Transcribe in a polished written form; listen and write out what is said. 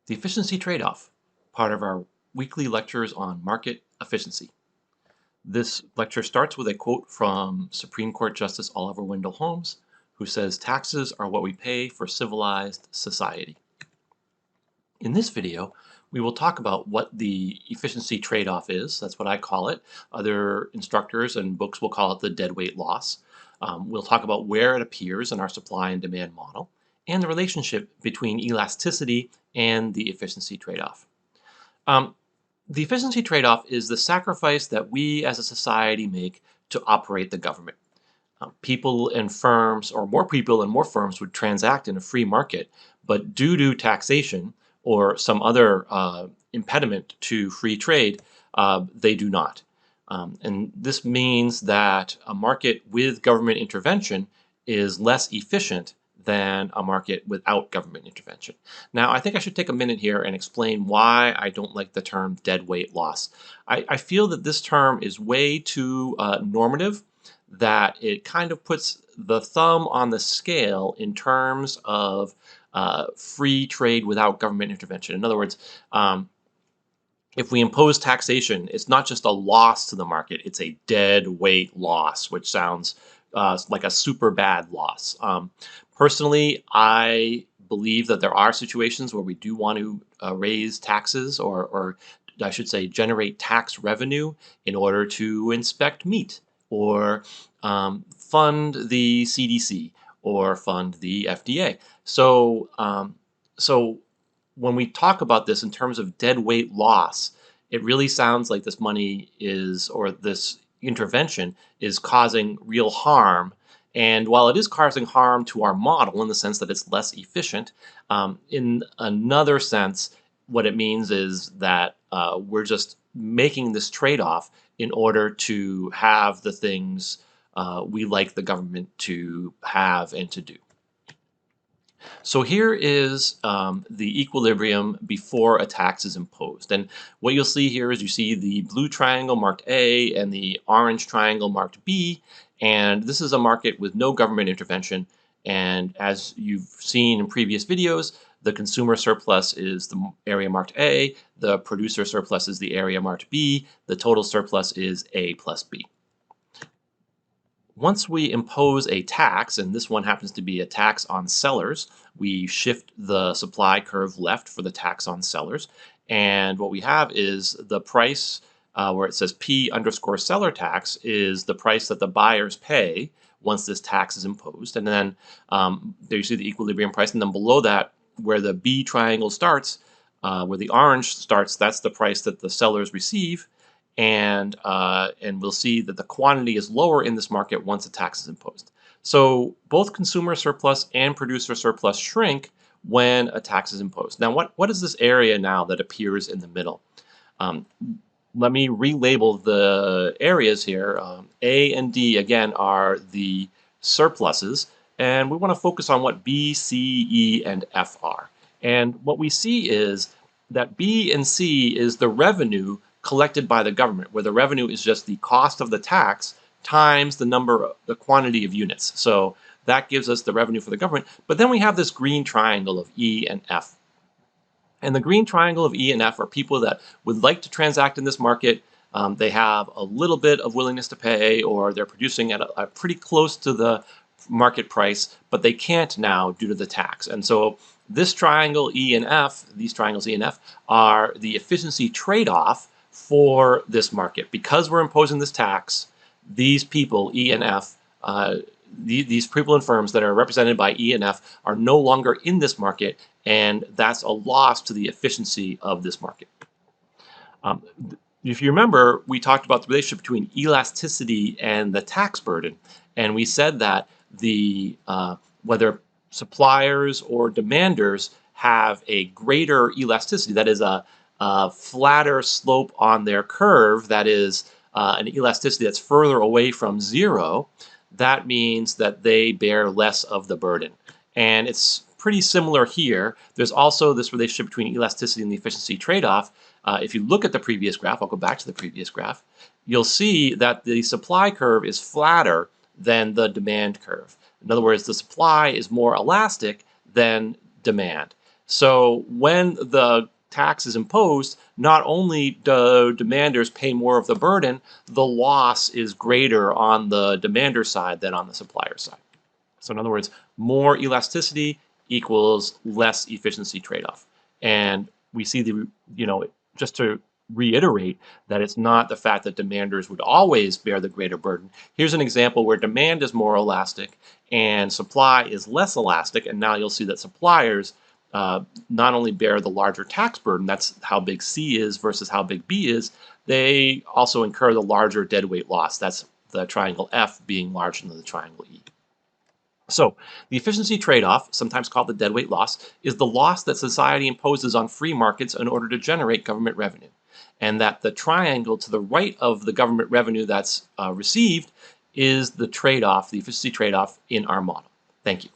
The efficiency trade-off, part of our weekly lectures on market efficiency. This lecture starts with a quote from Supreme Court Justice Oliver Wendell Holmes, who says, "Taxes are what we pay for civilized society." In this video, we will talk about what the efficiency trade-off is. That's what I call it. Other instructors and books will call it the deadweight loss. We'll talk about where it appears in our supply and demand model and the relationship between elasticity and the efficiency trade-off. Um, the efficiency trade-off is the sacrifice that we as a society make to operate the government. People and firms, or more people and more firms, would transact in a free market, but due to taxation or some other impediment to free trade, they do not. And this means that a market with government intervention is less efficient than a market without government intervention. Now, I think I should take a minute here and explain why I don't like the term deadweight loss. I feel that this term is way too normative, that it kind of puts the thumb on the scale in terms of free trade without government intervention. In other words, if we impose taxation, it's not just a loss to the market, it's a dead weight loss, which sounds like a super bad loss. Personally, I believe that there are situations where we do want to raise taxes, or I should say generate tax revenue in order to inspect meat, or fund the CDC, or fund the FDA. So when we talk about this in terms of dead weight loss, it really sounds like this money is, or this intervention is causing real harm. And while it is causing harm to our model in the sense that it's less efficient, in another sense, what it means is that we're just making this trade-off in order to have the things we like the government to have and to do. So here is the equilibrium before a tax is imposed. And what you'll see here is you see the blue triangle marked A and the orange triangle marked B. And this is a market with no government intervention. And as you've seen in previous videos, the consumer surplus is the area marked A, the producer surplus is the area marked B, the total surplus is A plus B. Once we impose a tax, and this one happens to be a tax on sellers, we shift the supply curve left for the tax on sellers. And what we have is the price where it says P underscore seller tax is the price that the buyers pay once this tax is imposed. And then there you see the equilibrium price. And then below that, where the B triangle starts, where the orange starts, that's the price that the sellers receive. And we'll see that the quantity is lower in this market once a tax is imposed. So both consumer surplus and producer surplus shrink when a tax is imposed. Now, what is this area now that appears in the middle? Let me relabel the areas here. A and D, again, are the surpluses, and we want to focus on what B, C, E, and F are. And what we see is that B and C is the revenue collected by the government, where the revenue is just the cost of the tax times the quantity of units. So that gives us the revenue for the government. But then we have this green triangle of E and F. And the green triangle of E and F are people that would like to transact in this market. They have a little bit of willingness to pay, or they're producing at a pretty close to the market price, but they can't now due to the tax. And so this triangle E and F, these triangles E and F, are the efficiency trade-off for this market. Because we're imposing this tax, these people, E and F, these people and firms that are represented by E and F are no longer in this market, and that's a loss to the efficiency of this market. If you remember, we talked about the relationship between elasticity and the tax burden, and we said that whether suppliers or demanders have a greater elasticity, that is a flatter slope on their curve, that is an elasticity that's further away from zero, that means that they bear less of the burden. And it's pretty similar here. There's also this relationship between elasticity and the efficiency trade-off. If you look at the previous graph, I'll go back to the previous graph, you'll see that the supply curve is flatter than the demand curve. In other words, the supply is more elastic than demand. So when the tax is imposed, not only do demanders pay more of the burden, the loss is greater on the demander side than on the supplier side. So in other words, more elasticity equals less efficiency trade-off. And we see just to reiterate that it's not the fact that demanders would always bear the greater burden. Here's an example where demand is more elastic and supply is less elastic. And now you'll see that suppliers not only bear the larger tax burden, that's how big C is versus how big B is, they also incur the larger deadweight loss. That's the triangle F being larger than the triangle E. So the efficiency trade-off, sometimes called the deadweight loss, is the loss that society imposes on free markets in order to generate government revenue. And that the triangle to the right of the government revenue that's received is the trade-off, the efficiency trade-off in our model. Thank you.